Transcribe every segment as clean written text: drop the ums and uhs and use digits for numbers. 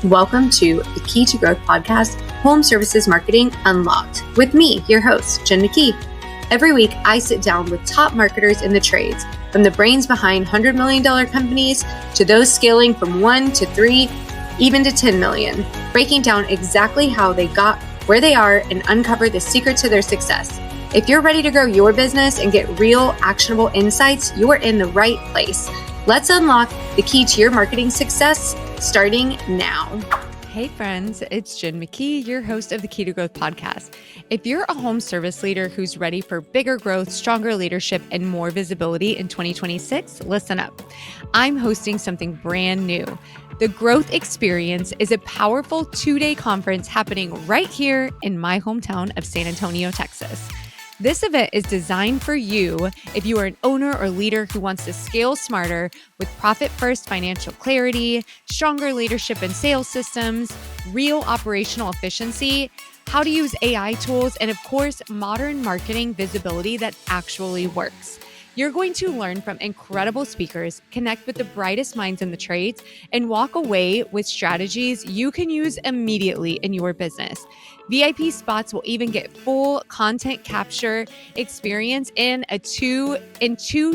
Welcome to the Kee To Growth Podcast, Home Services Marketing Unlocked, with me, your host, Jen McKee. Every week, I sit down with top marketers in the trades, from the brains behind $100 million companies to those scaling from 1 to 3, even to 10 million, breaking down exactly how they got where they are and uncover the secret to their success. If you're ready to grow your business and get real, actionable insights, you're in the right place. Let's unlock the key to your marketing success, starting now. Hey friends, it's Jen McKee, your host of the Kee To Growth Podcast. If you're a home service leader who's ready for bigger growth, stronger leadership, and more visibility in 2026, listen up. I'm hosting something brand new. The Growth Experience is a powerful 2-day conference happening right here in my hometown of San Antonio, Texas. This event is designed for you if you are an owner or leader who wants to scale smarter with profit-first financial clarity, stronger leadership and sales systems, real operational efficiency, how to use AI tools, and of course, modern marketing visibility that actually works. You're going to learn from incredible speakers, connect with the brightest minds in the trades, and walk away with strategies you can use immediately in your business. VIP spots will even get full content capture experience in two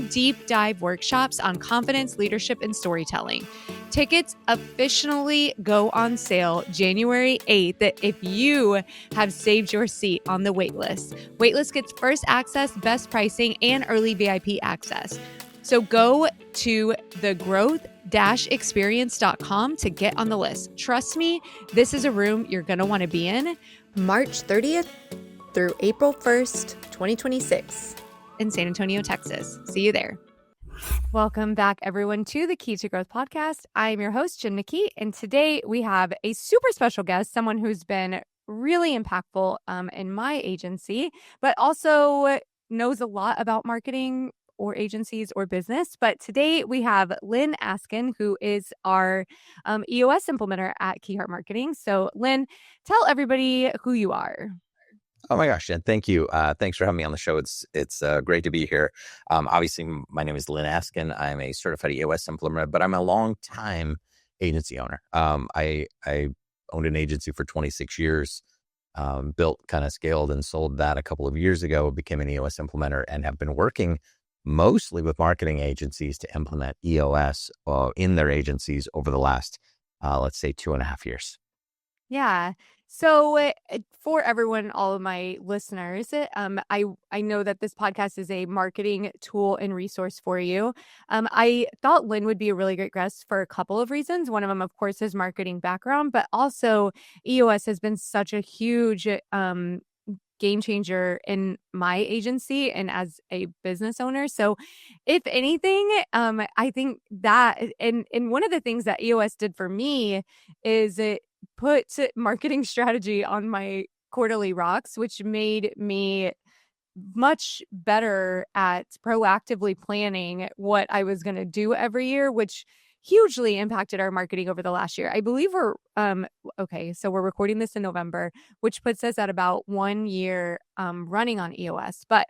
deep dive workshops on confidence, leadership, and storytelling. Tickets officially go on sale January 8th if you have saved your seat on the waitlist. Waitlist gets first access, best pricing, and early VIP access. So go to thegrowth-experience.com to get on the list. Trust me, this is a room you're going to want to be in. March 30th through April 1st, 2026 in San Antonio, Texas. See you there. Welcome back, everyone, to the Kee To Growth Podcast. I'm your host, Jen McKee, and today we have a super special guest, someone who's been really impactful in my agency, but also knows a lot about marketing or agencies or business. But today we have Lyn Askin, who is our EOS implementer at Key Heart Marketing. So Lyn, tell everybody who you are. Oh my gosh, Jen, thank you. Thanks for having me on the show. It's great to be here. Obviously, my name is Lyn Askin. I'm a certified EOS implementer, but I'm a long-time agency owner. I owned an agency for 26 years, built, kind of scaled and sold that a couple of years ago, became an EOS implementer, and have been working mostly with marketing agencies to implement EOS in their agencies over the last, let's say, 2.5 years. Yeah. So for everyone, all of my listeners, I know that this podcast is a marketing tool and resource for you. I thought Lyn would be a really great guest for a couple of reasons. One of them, of course, is marketing background, but also EOS has been such a huge game changer in my agency and as a business owner. So if anything, I think that, and one of the things that EOS did for me is it put marketing strategy on my quarterly rocks, which made me much better at proactively planning what I was going to do every year, which hugely impacted our marketing over the last year. I believe we're, so we're recording this in November, which puts us at about 1 year running on EOS. But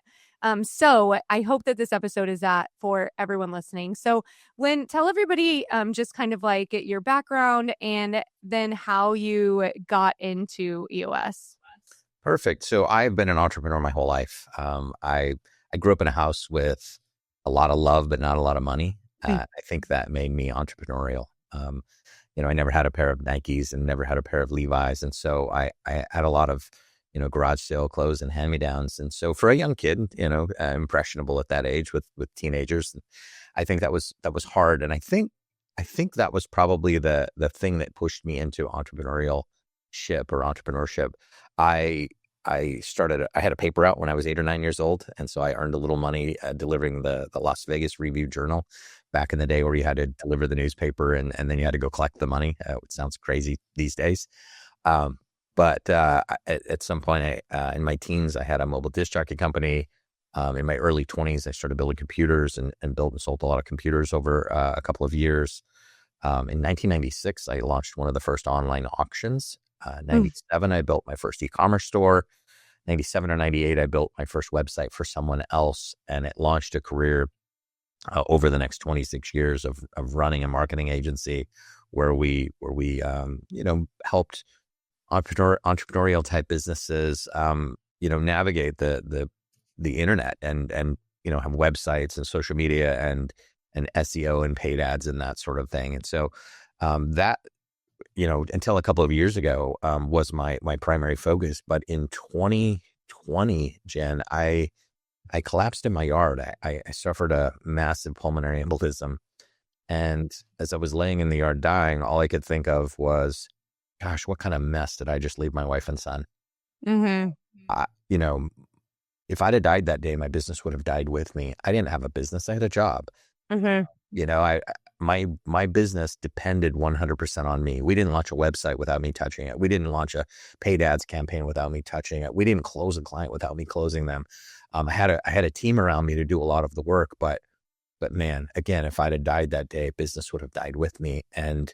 so I hope that this episode is that for everyone listening. So Lyn, tell everybody just kind of like your background and then how you got into EOS. Perfect. So I've been an entrepreneur my whole life. I grew up in a house with a lot of love, but not a lot of money. I think that made me entrepreneurial. I never had a pair of Nikes and never had a pair of Levi's. And so I had a lot of, garage sale clothes and hand-me-downs. And so for a young kid, impressionable at that age with teenagers, I think that was hard. And I think that was probably the thing that pushed me into entrepreneurship. I had a paper out when I was 8 or 9 years old. And so I earned a little money delivering the Las Vegas Review Journal back in the day, where you had to deliver the newspaper and then you had to go collect the money. It sounds crazy these days. But at some point in my teens, I had a mobile disc jockey company. In my early 20s, I started building computers and built and sold a lot of computers over a couple of years. In 1996, I launched one of the first online auctions. 97, I built my first e-commerce store. 97 or 98, I built my first website for someone else, and it launched a career over the next 26 years of running a marketing agency where we helped entrepreneurial type businesses, navigate the internet and have websites and social media and SEO and paid ads and that sort of thing. And so that, until a couple of years ago, was my primary focus. But in 2020, Jen, I collapsed in my yard. I suffered a massive pulmonary embolism. And as I was laying in the yard dying, all I could think of was, gosh, what kind of mess did I just leave my wife and son? Mm-hmm. If I'd have died that day, my business would have died with me. I didn't have a business. I had a job. Mm-hmm. My business depended 100% on me. We didn't launch a website without me touching it. We didn't launch a paid ads campaign without me touching it. We didn't close a client without me closing them. I had a team around me to do a lot of the work, but man, again, if I'd have died that day, business would have died with me. And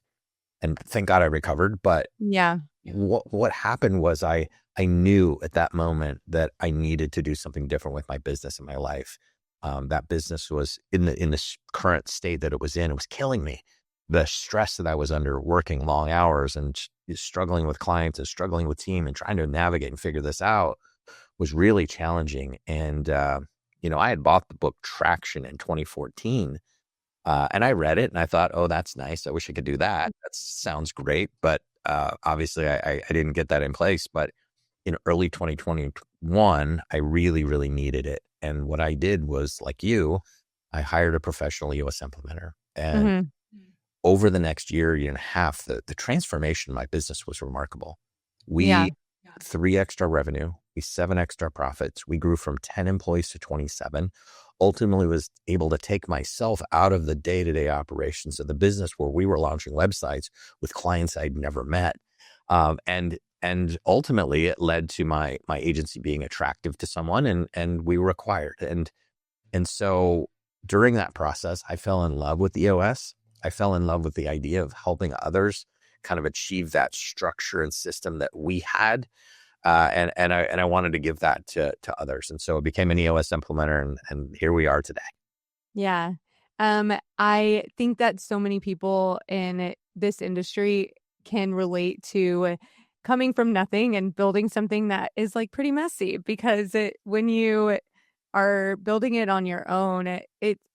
thank God I recovered. But yeah, what happened was I knew at that moment that I needed to do something different with my business and my life. That business was in the current state that it was in. It was killing me. The stress that I was under, working long hours and struggling with clients and struggling with team and trying to navigate and figure this out was really challenging. And, I had bought the book Traction in 2014 and I read it and I thought, oh, that's nice. I wish I could do that. That sounds great. But obviously I didn't get that in place. But in early 2021, I really, really needed it. And what I did was, like you, I hired a professional EOS implementer. And over the next year and a half, the transformation of my business was remarkable. We 3x'd our revenue, we 7x'd our profits. We grew from 10 employees to 27. Ultimately was able to take myself out of the day-to-day operations of the business where we were launching websites with clients I'd never met. And ultimately it led to my agency being attractive to someone and we were acquired. And so during that process, I fell in love with EOS. I fell in love with the idea of helping others kind of achieve that structure and system that we had. And I wanted to give that to others. And so it became an EOS implementer and here we are today. Yeah. I think that so many people in this industry can relate to coming from nothing and building something that is like pretty messy, because when you are building it on your own,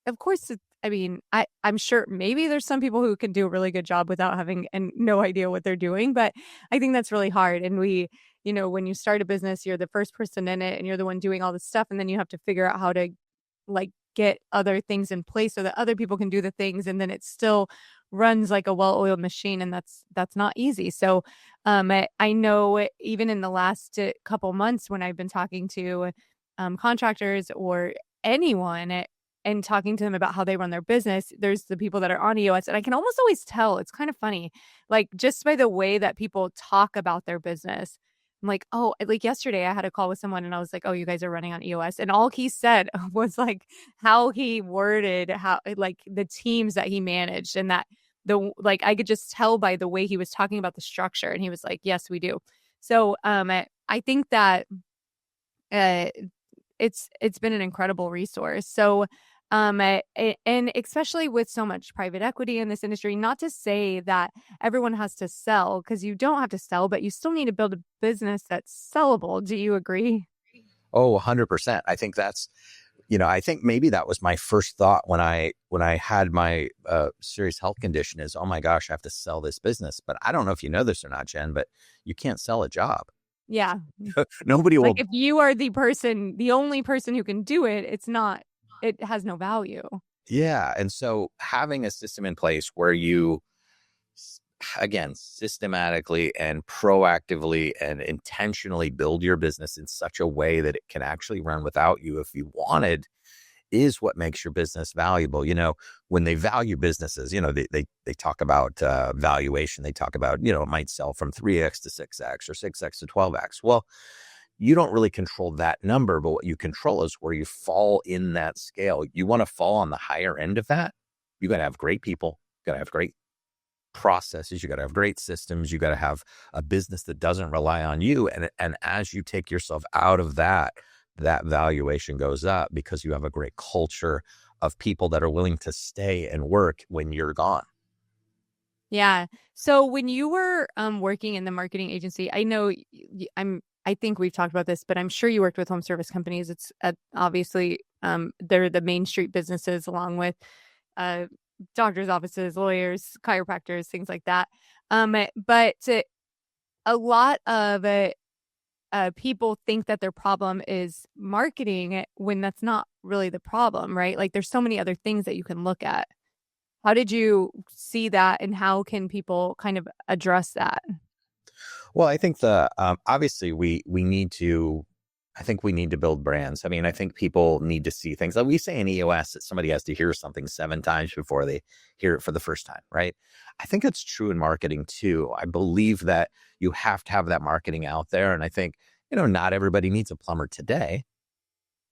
of course, I'm sure maybe there's some people who can do a really good job without having and no idea what they're doing, but I think that's really hard. And when you start a business, you're the first person in it and you're the one doing all this stuff. And then you have to figure out how to like get other things in place so that other people can do the things. And then it still runs like a well-oiled machine. And that's not easy. So I know even in the last couple months when I've been talking to contractors or anyone and talking to them about how they run their business, there's the people that are on EOS. And I can almost always tell, it's kind of funny, like just by the way that people talk about their business. I'm like, oh, like yesterday I had a call with someone and I was like, oh, you guys are running on EOS. And all he said was like how he worded how like the teams that he managed, and that I could just tell by the way he was talking about the structure. And he was like, yes, we do. So I think that it's been an incredible resource. So and especially with so much private equity in this industry, not to say that everyone has to sell, because you don't have to sell, but you still need to build a business that's sellable. Do you agree? Oh, 100%. I think that's, I think maybe that was my first thought when I had my serious health condition is, oh my gosh, I have to sell this business. But I don't know if you know this or not, Jen, but you can't sell a job. Yeah. Nobody will. Like if you are the only person who can do it, it has no value. Yeah. And so having a system in place where you, again, systematically and proactively and intentionally build your business in such a way that it can actually run without you if you wanted, is what makes your business valuable. When they value businesses, they talk about valuation. They talk about, it might sell from 3x to 6x or 6x to 12x. Well, you don't really control that number, but what you control is where you fall in that scale. You want to fall on the higher end of that. You got to have great people. You got to have great processes. You got to have great systems. You got to have a business that doesn't rely on you. And as you take yourself out of that valuation goes up because you have a great culture of people that are willing to stay and work when you're gone. Yeah. So when you were working in the marketing agency, I know I think we've talked about this, but I'm sure you worked with home service companies. It's obviously they're the main street businesses along with uh, doctors' offices, lawyers, chiropractors, things like that. But a lot of people think that their problem is marketing when that's not really the problem, right? Like there's so many other things that you can look at. How did you see that, and how can people kind of address that? Well, I think obviously we need to. I think we need to build brands. I mean, I think people need to see things. Like we say in EOS that somebody has to hear something 7 times before they hear it for the first time, right? I think it's true in marketing too. I believe that you have to have that marketing out there. And I think, not everybody needs a plumber today.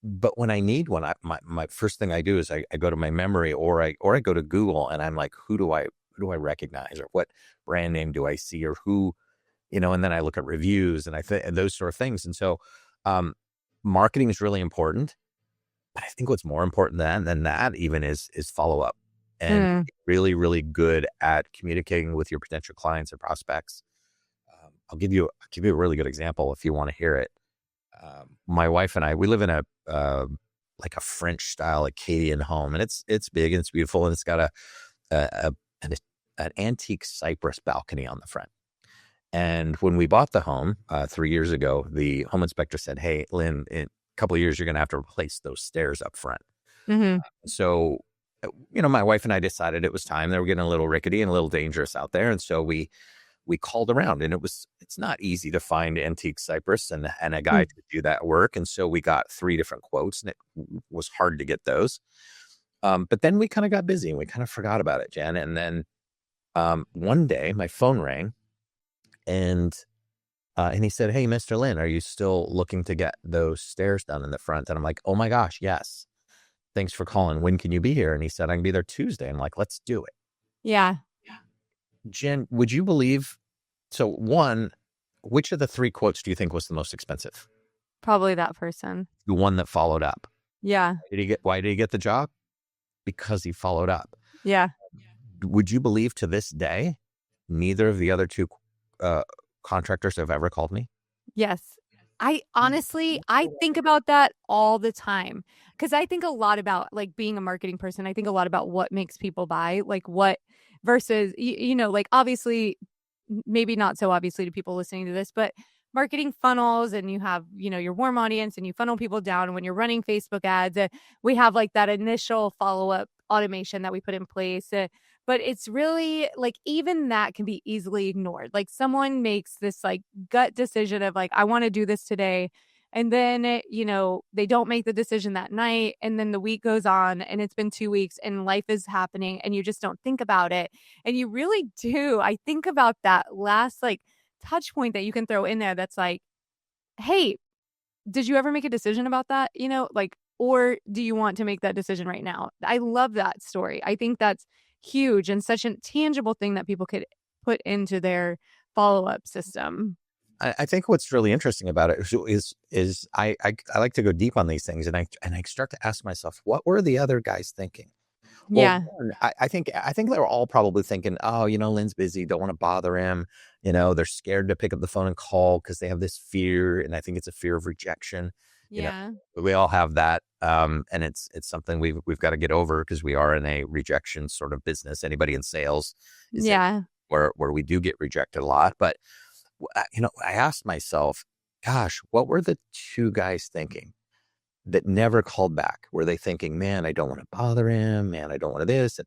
But when I need one, my first thing I do is I go to my memory or I go to Google and I'm like, who do I recognize, or what brand name do I see, or who, and then I look at reviews and and those sort of things. And so, marketing is really important, but I think what's more important than that even is follow up, and really, really good at communicating with your potential clients and prospects. I'll give you a really good example if you want to hear it. My wife and I, we live in a like a French style Acadian home, and it's big and it's beautiful, and it's got an antique cypress balcony on the front. And when we bought the home 3 years ago, the home inspector said, "Hey, Lyn, in a couple of years, you're going to have to replace those stairs up front." So, my wife and I decided it was time. They were getting a little rickety and a little dangerous out there, and so we called around, and it's not easy to find antique cypress and a guy to do that work. And so we got 3 different quotes, and it was hard to get those. But then we kind of got busy and we kind of forgot about it, Jen. And then one day my phone rang, and he said, "Hey, Mr. Lyn, are you still looking to get those stairs done in the front?" And I'm like, "Oh my gosh, yes. Thanks for calling. When can you be here?" And he said, "I can be there Tuesday." I'm like, "Let's do it." Yeah. Jen, would you believe? So one, which of the 3 quotes do you think was the most expensive? Probably that person. The one that followed up. Yeah. Why did he get the job? Because he followed up. Yeah. Would you believe to this day, neither of the other 2 contractors have ever called me? Yes. I think about that all the time, because I think a lot about, like, being a marketing person. I think a lot about what makes people buy, like what versus, like obviously, maybe not so obviously to people listening to this, but marketing funnels, and you have, your warm audience, and you funnel people down. When you're running Facebook ads, we have like that initial follow-up automation that we put in place. But it's really like, even that can be easily ignored. Like someone makes this like gut decision of like, I want to do this today. And then, they don't make the decision that night. And then the week goes on, and it's been 2 weeks, and life is happening, and you just don't think about it. And you really do. I think about that last like touch point that you can throw in there. That's like, hey, did you ever make a decision about that? Like, or do you want to make that decision right now? I love that story. I think that's huge and such a tangible thing that people could put into their follow-up system. I think what's really interesting about it is I like to go deep on these things, and I start to ask myself, what were the other guys thinking? Yeah. Well, I think they were all probably thinking, oh, Lyn's busy, don't want to bother him. They're scared to pick up the phone and call because they have this fear, and I think it's a fear of rejection. Yeah. We all have that, and it's something we've got to get over, because we are in a rejection sort of business. Anybody in sales is where we do get rejected a lot. But I asked myself, gosh, what were the 2 guys thinking that never called back? Were they thinking, man, I don't want to bother him, man, I don't want to this,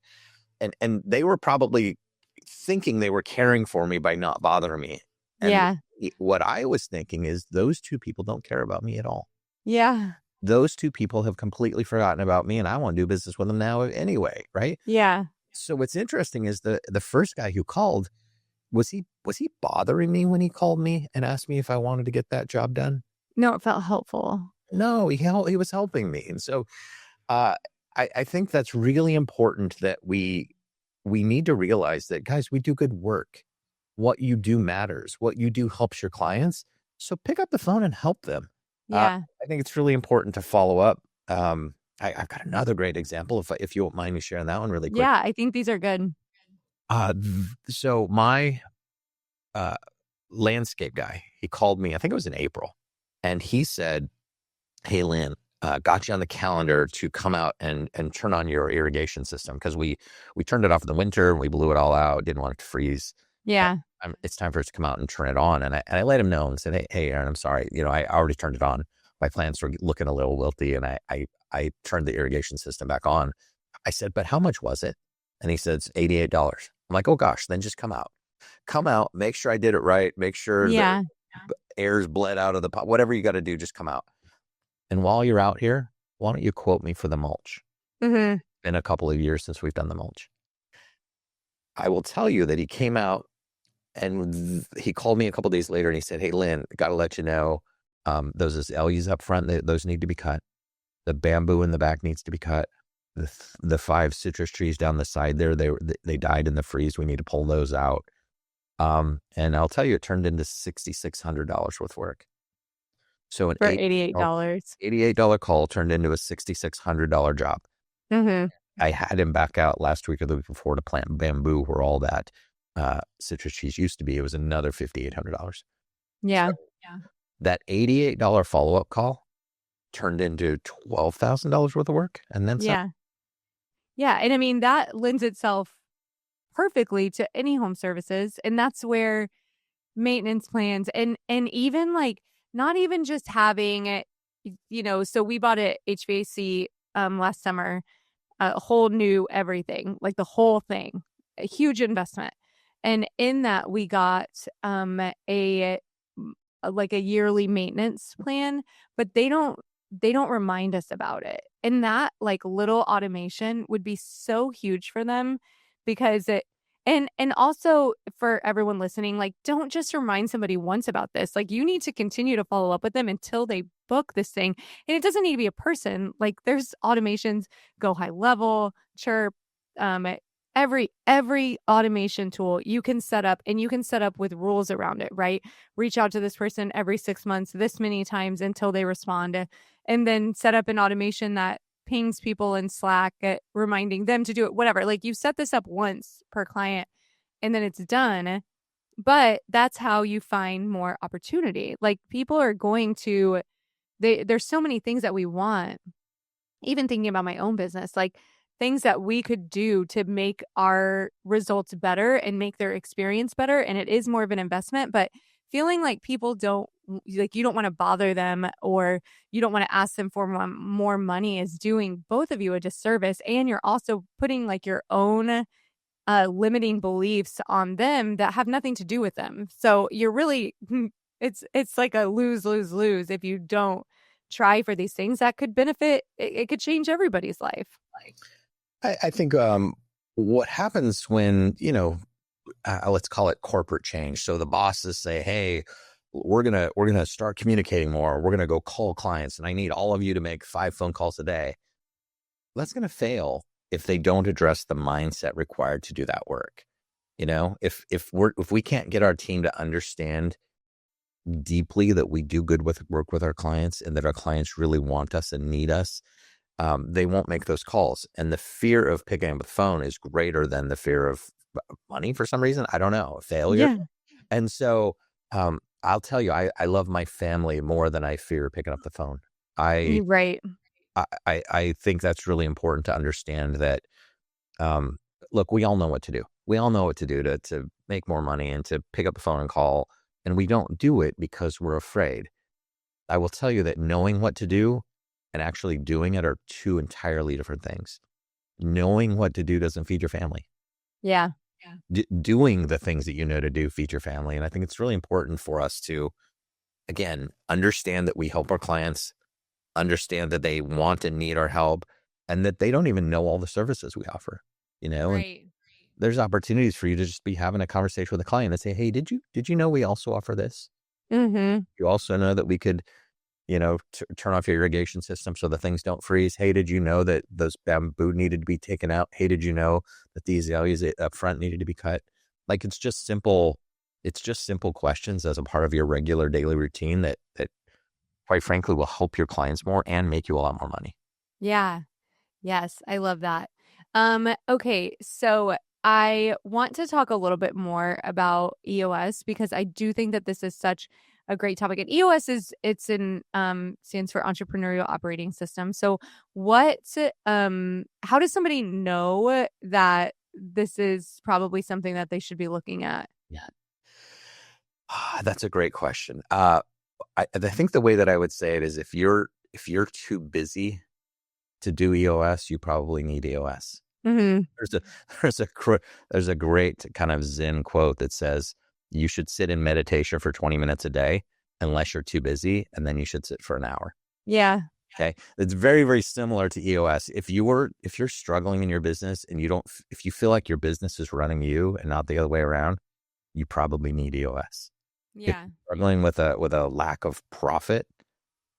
and they were probably thinking they were caring for me by not bothering me. And what I was thinking is, those 2 people don't care about me at all. Yeah. Those 2 people have completely forgotten about me, and I want to do business with them now anyway, right? Yeah. So what's interesting is the first guy who called, was he bothering me when he called me and asked me if I wanted to get that job done? No, it felt helpful. No, he was helping me. And so I think that's really important, that we need to realize that, guys, we do good work. What you do matters. What you do helps your clients. So pick up the phone and help them. Yeah. I think it's really important to follow up. I've got another great example, if you won't mind me sharing that one really quick. Yeah, I think these are good. So my uh, landscape guy, he called me, I think it was in April, and he said, "Hey, Lyn, got you on the calendar to come out and turn on your irrigation system because we turned it off in the winter and we blew it all out, didn't want it to freeze. Yeah. It's time for us to come out and turn it on." And I let him know and said, "Hey, Aaron, I'm sorry. I already turned it on. My plants were looking a little wilty, and I turned the irrigation system back on." I said, "But how much was it?" And he said, "It's $88." I'm like, "Oh gosh, then just come out. Come out, make sure I did it right, make sure Yeah. the air's bled out of the pot, whatever you got to do, just come out. And while you're out here, why don't you quote me for the mulch?" Mm-hmm. Been a couple of years since we've done the mulch. I will tell you that he came out and he called me a couple of days later and he said, "Hey, Lyn, got to let you know, those azaleas up front, those need to be cut. The bamboo in the back needs to be cut. The 5 citrus trees down the side there, they died in the freeze. We need to pull those out." And I'll tell you, it turned into $6,600 worth of work. So an For $88. $88 call turned into a $6,600 job. Mm-hmm. I had him back out last week or the week before to plant bamboo where all that citrus trees used to be. It was another $5,800. Yeah. So that $88 follow-up call turned into $12,000 worth of work. And then some. Yeah. Yeah. And I mean, that lends itself perfectly to any home services. And that's where maintenance plans and even like not even just having it, so we bought a HVAC last summer, a whole new everything, like the whole thing, a huge investment. And in that we got a yearly maintenance plan, but they don't remind us about it. And that like little automation would be so huge for them because it, and also for everyone listening, like don't just remind somebody once about this. Like you need to continue to follow up with them until they book this thing. And it doesn't need to be a person. Like there's automations, go high level, chirp, every automation tool you can set up, and you can set up with rules around it, right? Reach out to this person every 6 months, this many times until they respond, and then set up an automation that pings people in Slack, reminding them to do it, whatever. Like you set this up once per client and then it's done. But that's how you find more opportunity. Like people are going to, there's so many things that we want, even thinking about my own business, like things that we could do to make our results better and make their experience better. And it is more of an investment, but feeling like people don't, like you don't want to bother them or you don't want to ask them for more money is doing both of you a disservice. And you're also putting like your own limiting beliefs on them that have nothing to do with them. So you're really, it's like a lose if you don't try for these things that could benefit. It could change everybody's life. I think what happens when, let's call it corporate change. So the bosses say, "Hey, we're gonna start communicating more. We're gonna go call clients, and I need all of you to make 5 phone calls a day." That's gonna fail if they don't address the mindset required to do that work. If we can't get our team to understand deeply that we do good work with our clients and that our clients really want us and need us, they won't make those calls. And the fear of picking up the phone is greater than the fear of money for some reason. I don't know, failure. Yeah. And so I'll tell you, I love my family more than I fear picking up the phone. Right. I think that's really important to understand that, look, we all know what to do. We all know what to do to make more money and to pick up the phone and call. And we don't do it because we're afraid. I will tell you that knowing what to do and actually doing it are 2 entirely different things. Knowing what to do doesn't feed your family. Yeah. Doing the things that you know to do feed your family. And I think it's really important for us to, again, understand that we help our clients, understand that they want and need our help, and that they don't even know all the services we offer, Right. And there's opportunities for you to just be having a conversation with a client and say, "Hey, did you know we also offer this? Mm-hmm. You also know that we could, turn off your irrigation system so the things don't freeze. Hey, did you know that those bamboo needed to be taken out? Hey, did you know that these azaleas up front needed to be cut?" Like it's just simple questions as a part of your regular daily routine that quite frankly will help your clients more and make you a lot more money. Yeah. Yes. I love that. Okay. So I want to talk a little bit more about EOS because I do think that this is such a great topic. And EOS stands for Entrepreneurial Operating System. So how does somebody know that this is probably something that they should be looking at? Yeah. That's a great question. I think the way that I would say it is if you're too busy to do EOS, you probably need EOS. Mm-hmm. There's a great kind of Zen quote that says you should sit in meditation for 20 minutes a day unless you're too busy, and then you should sit for an hour. Yeah. Okay. It's very, very similar to EOS. If you're struggling in your business and if you feel like your business is running you and not the other way around, you probably need EOS. If Yeah. you're struggling with a lack of profit,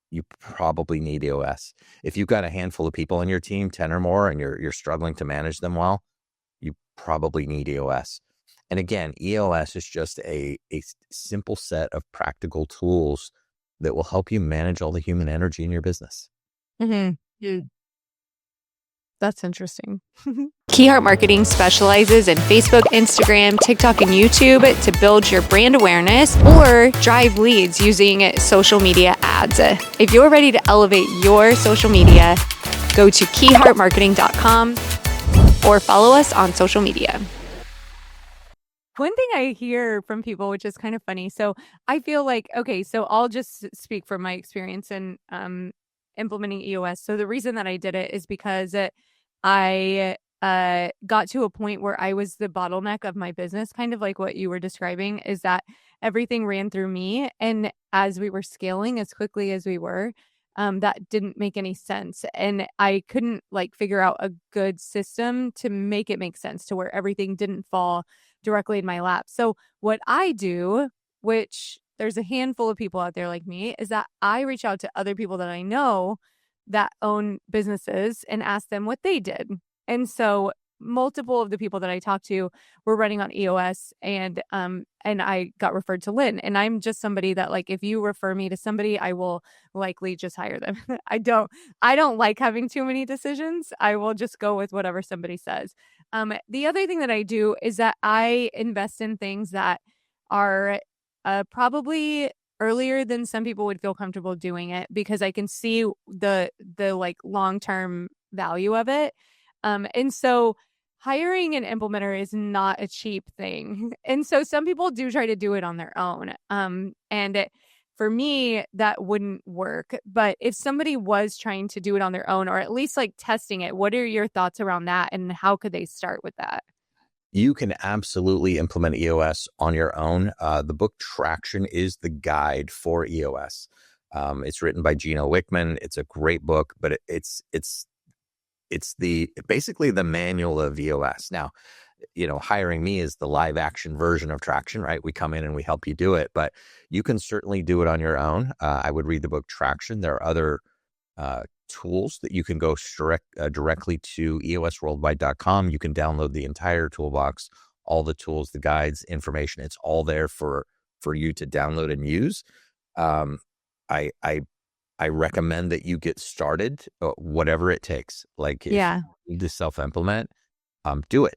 you probably need EOS. If you've got a handful of people in your team, 10 or more, and you're struggling to manage them well, you probably need EOS. And again, EOS is just a simple set of practical tools that will help you manage all the human energy in your business. Mm-hmm. Yeah. That's interesting. Key Marketing specializes in Facebook, Instagram, TikTok, and YouTube to build your brand awareness or drive leads using social media ads. If you're ready to elevate your social media, go to keymarketing.com or follow us on social media. One thing I hear from people, which is kind of funny. So I feel like, okay, so I'll just speak from my experience in implementing EOS. So the reason that I did it is because I got to a point where I was the bottleneck of my business, kind of like what you were describing, is that everything ran through me. And as we were scaling as quickly as we were, that didn't make any sense. And I couldn't figure out a good system to make it make sense to where everything didn't fall directly in my lap. So what I do, which there's a handful of people out there like me, is that I reach out to other people that I know that own businesses and ask them what they did. And so multiple of the people that I talked to were running on EOS, and I got referred to Lyn. And I'm just somebody that if you refer me to somebody, I will likely just hire them. I don't like having too many decisions. I will just go with whatever somebody says. The other thing that I do is that I invest in things that are probably earlier than some people would feel comfortable doing it, because I can see the long-term value of it. And so hiring an implementer is not a cheap thing. And so some people do try to do it on their own. For me, that wouldn't work. But if somebody was trying to do it on their own, or at least testing it, what are your thoughts around that? And how could they start with that? You can absolutely implement EOS on your own. The book Traction is the guide for EOS. It's written by Gino Wickman. It's a great book, but it's basically the manual of EOS. Now, hiring me is the live action version of Traction, right? We come in and we help you do it, but you can certainly do it on your own. I would read the book Traction. There are other tools that you can go directly to eosworldwide.com. You can download the entire toolbox, all the tools, the guides, information. It's all there for you to download and use. I recommend that you get started, whatever it takes. If you need to self-implement, do it.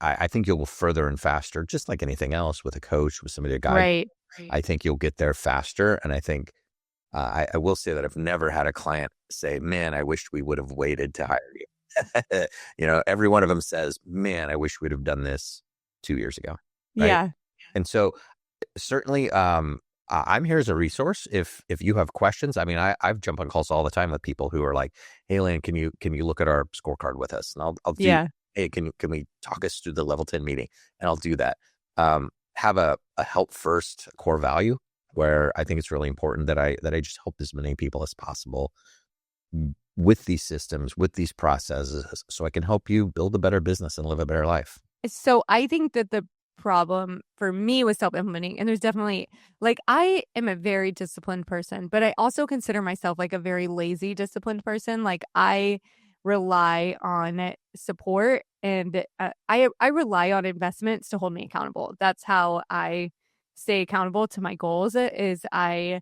I think you'll go further and faster, just like anything else, with a coach, with somebody to guide. Right. I think you'll get there faster. And I think I will say that I've never had a client say, man, I wish we would have waited to hire you. Every one of them says, man, I wish we'd have done this 2 years ago. Right? Yeah. And so certainly, I'm here as a resource. If you have questions, I mean, I've jumped on calls all the time with people who are like, hey, Lyn, can you look at our scorecard with us? And I'll do, hey, can we talk us through the level 10 meeting? And I'll do that. Have a help first core value, where I think it's really important that I just help as many people as possible with these systems, with these processes, so I can help you build a better business and live a better life. So I think that the problem for me with self-implementing, and there's definitely I am a very disciplined person, but I also consider myself a very lazy disciplined person. I rely on support, and I rely on investments to hold me accountable. That's how I stay accountable to my goals, is I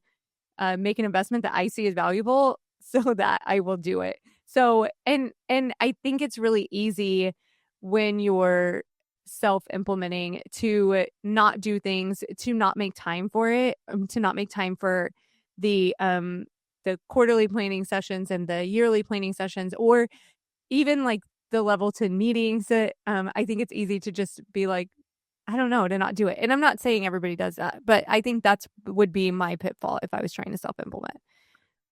make an investment that I see as valuable so that I will do it. So, and I think it's really easy when you're self-implementing, to not do things, to not make time for it, to not make time for the quarterly planning sessions and the yearly planning sessions, or even like the level to meetings that I think it's easy to just be like, I don't know, to not do it. And I'm not saying everybody does that, but I think that's would be my pitfall if I was trying to self-implement.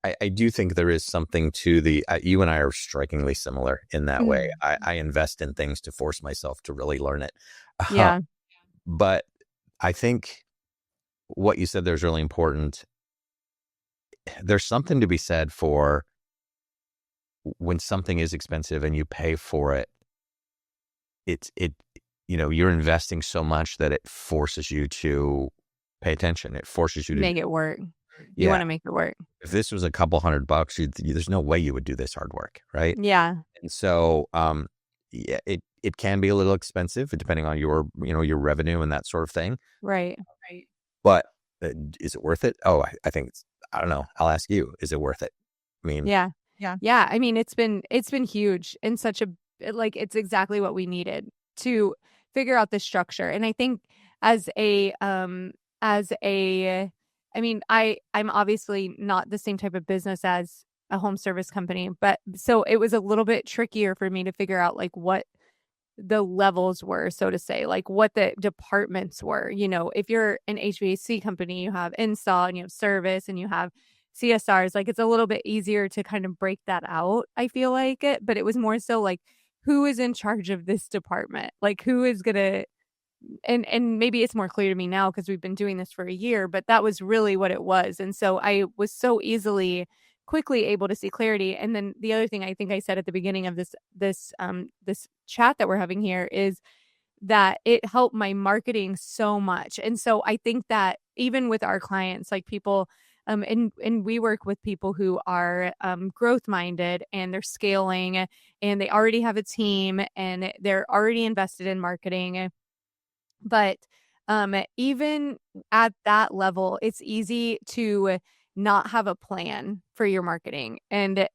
I do think there is something to the, you and I are strikingly similar in that way. I invest in things to force myself to really learn it. Yeah. But I think what you said there is really important. There's something to be said for when something is expensive and you pay for it, you're investing so much that it forces you to pay attention. It forces you to make it work. You want to make it work. If this was a couple $100, there's no way you would do this hard work, right? Yeah. And so, it can be a little expensive depending on your revenue and that sort of thing. Right. But is it worth it? Oh, I think I don't know. I'll ask you, is it worth it? I mean, yeah. I mean, it's been huge and such it's exactly what we needed to figure out the structure. And I think I'm obviously not the same type of business as a home service company, but so it was a little bit trickier for me to figure out like what the levels were, so to say, like what the departments were. If you're an HVAC company, you have install and you have service and you have CSRs, like it's a little bit easier to kind of break that out, I feel like it. But it was more so like, who is in charge of this department? Like who is going to, and maybe it's more clear to me now because we've been doing this for a year, but that was really what it was. And so I was so quickly able to see clarity. And then the other thing I think I said at the beginning of this chat that we're having here is that it helped my marketing so much. And so I think that even with our clients, like people, and we work with people who are growth minded and they're scaling and they already have a team and they're already invested in marketing. But even at that level, it's easy to not have a plan for your marketing. And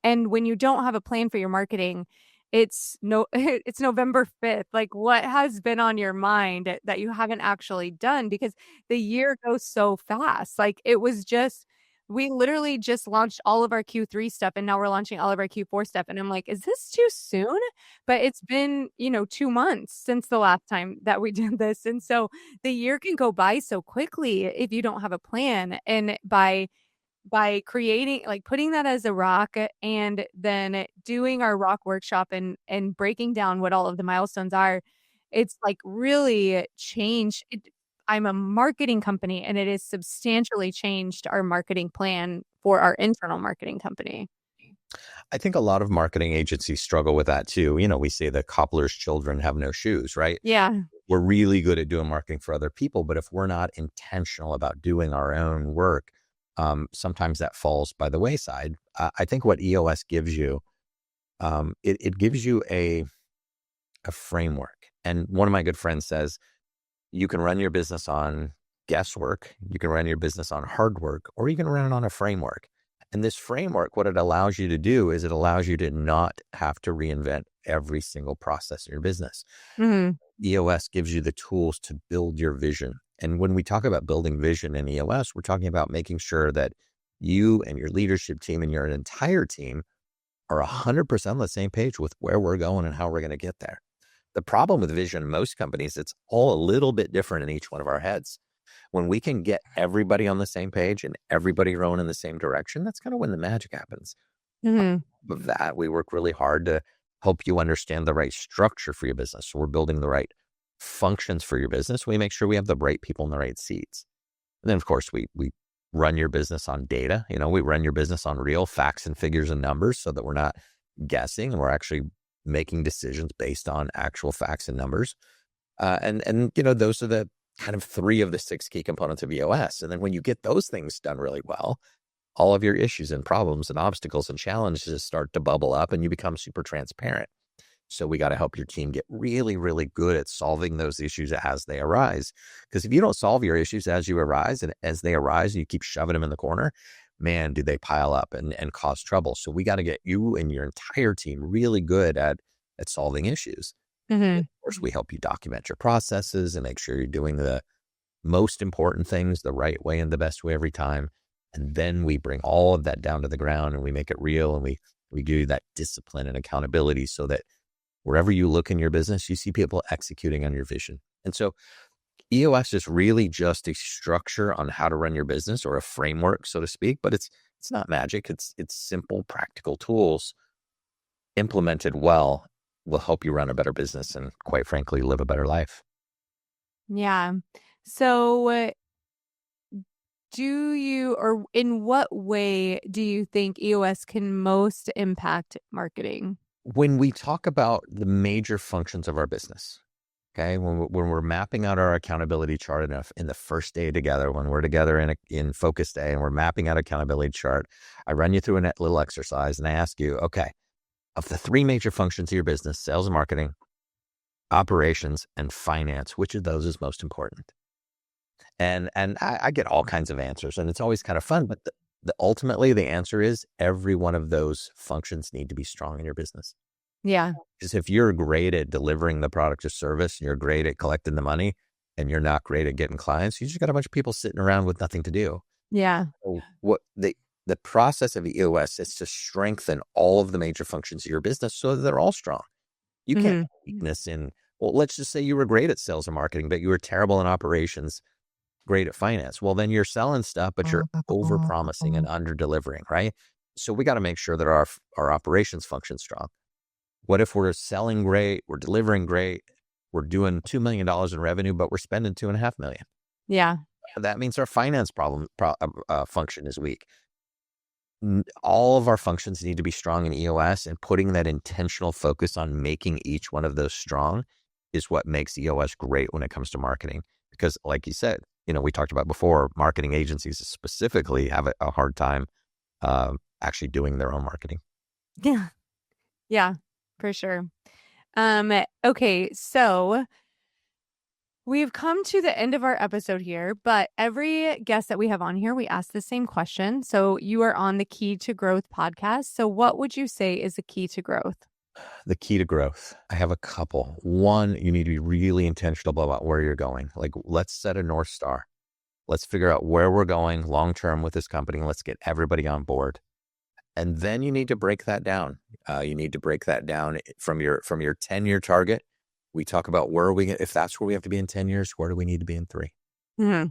when you don't have a plan for your marketing, it's November 5th. Like what has been on your mind that you haven't actually done? Because the year goes so fast. Like it was we literally just launched all of our Q3 stuff and now we're launching all of our Q4 stuff. And I'm like, is this too soon? But it's been, 2 months since the last time that we did this. And so the year can go by so quickly if you don't have a plan. And by creating, like putting that as a rock and then doing our rock workshop and breaking down what all of the milestones are, it's like really changed. I'm a marketing company and it has substantially changed our marketing plan for our internal marketing company. I think a lot of marketing agencies struggle with that too. We say the cobbler's children have no shoes, right? Yeah. We're really good at doing marketing for other people, but if we're not intentional about doing our own work, sometimes that falls by the wayside. I think what EOS gives you, it gives you a framework. And one of my good friends says, you can run your business on guesswork, you can run your business on hard work, or you can run it on a framework. And this framework, what it allows you to do is it allows you to not have to reinvent every single process in your business. Mm-hmm. EOS gives you the tools to build your vision. And when we talk about building vision in EOS, we're talking about making sure that you and your leadership team and your entire team are 100% on the same page with where we're going and how we're going to get there. The problem with vision in most companies, it's all a little bit different in each one of our heads. When we can get everybody on the same page and everybody rowing in the same direction, that's kind of when the magic happens. Mm-hmm. With that, we work really hard to help you understand the right structure for your business. So we're building the right functions for your business. We make sure we have the right people in the right seats. And then, of course, we run your business on data. We run your business on real facts and figures and numbers so that we're not guessing and we're actually making decisions based on actual facts and numbers. And those are the kind of 3 of the 6 key components of EOS. And then when you get those things done really well, all of your issues and problems and obstacles and challenges start to bubble up and you become super transparent. So we got to help your team get really, really good at solving those issues as they arise. Because if you don't solve your issues as you arise and as they arise, and you keep shoving them in the corner, man, do they pile up and cause trouble. So we got to get you and your entire team really good at solving issues. Of course, we help you document your processes and make sure you're doing the most important things the right way and the best way every time. And then we bring all of that down to the ground and we make it real, and we give you that discipline and accountability so that wherever you look in your business, you see people executing on your vision. And so EOS is really just a structure on how to run your business, or a framework, so to speak, but it's not magic. It's simple, practical tools implemented well will help you run a better business and, quite frankly, live a better life. Yeah. So in what way do you think EOS can most impact marketing? When we talk about the major functions of our business, okay, when we're mapping out our accountability chart in the first day together, when we're together in focus day and we're mapping out accountability chart, I run you through a little exercise and I ask you, okay, of the three major functions of your business, sales and marketing, operations, and finance, which of those is most important? And I get all kinds of answers, and it's always kind of fun, but ultimately the answer is every one of those functions need to be strong in your business. Yeah. Because if you're great at delivering the product or service, and you're great at collecting the money, and you're not great at getting clients, you just got a bunch of people sitting around with nothing to do. Yeah. So what the process of EOS is to strengthen all of the major functions of your business so that they're all strong. You can't have weakness in, well, let's just say you were great at sales and marketing, but you were terrible in operations, great at finance. Well, then you're selling stuff, but you're over promising and under delivering, right? So we got to make sure that our operations function strong. What if we're selling great, we're delivering great, we're doing $2 million in revenue, but we're spending $2.5 million? Yeah. That means our finance function is weak. All of our functions need to be strong in EOS, and putting that intentional focus on making each one of those strong is what makes EOS great when it comes to marketing. Because like you said, we talked about before, marketing agencies specifically have a hard time actually doing their own marketing. Yeah. Yeah, for sure. Okay. So we've come to the end of our episode here, but every guest that we have on here, we ask the same question. So you are on the Kee To Growth podcast. So what would you say is the key to growth? The key to growth. I have a couple. One, you need to be really intentional about where you're going. Like, let's set a North Star. Let's figure out where we're going long-term with this company. Let's get everybody on board. And then you need to break that down. You need to break that down from your 10-year target. We talk about if that's where we have to be in 10 years, where do we need to be in 3? Mm-hmm.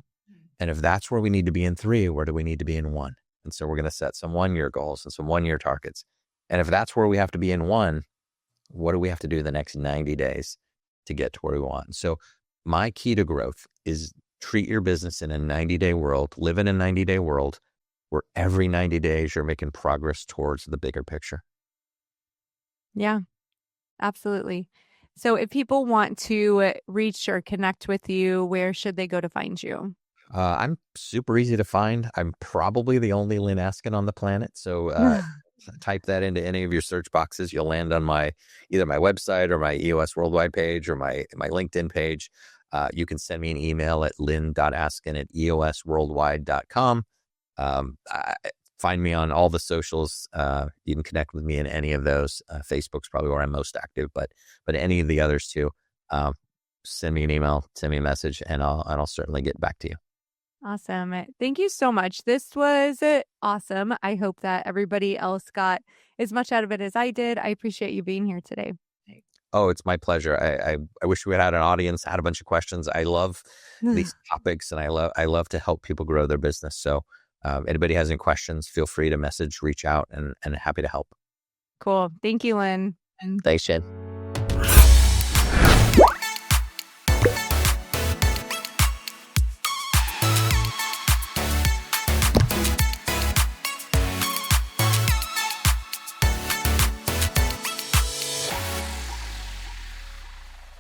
And if that's where we need to be in 3, where do we need to be in 1? And so we're going to set some 1-year goals and some 1-year targets. And if that's where we have to be in 1, what do we have to do the next 90 days to get to where we want? So my key to growth is treat your business in a 90-day world, live in a 90-day world where every 90 days you're making progress towards the bigger picture. Yeah, absolutely. So if people want to reach or connect with you, where should they go to find you? I'm super easy to find. I'm probably the only Lyn Askin on the planet. So type that into any of your search boxes. You'll land on either my website or my EOS Worldwide page or my LinkedIn page. You can send me an email at lyn.askin@eosworldwide.com. Find me on all the socials. You can connect with me in any of those. Facebook's probably where I'm most active, but any of the others too. Send me an email, send me a message, and I'll certainly get back to you. Awesome. Thank you so much. This was awesome. I hope that everybody else got as much out of it as I did. I appreciate you being here today. Oh, it's my pleasure. I wish we had an audience, had a bunch of questions. I love these topics, and I love to help people grow their business. So anybody has any questions, feel free to reach out, and happy to help. Cool. Thank you, Lyn. Thanks, Jen.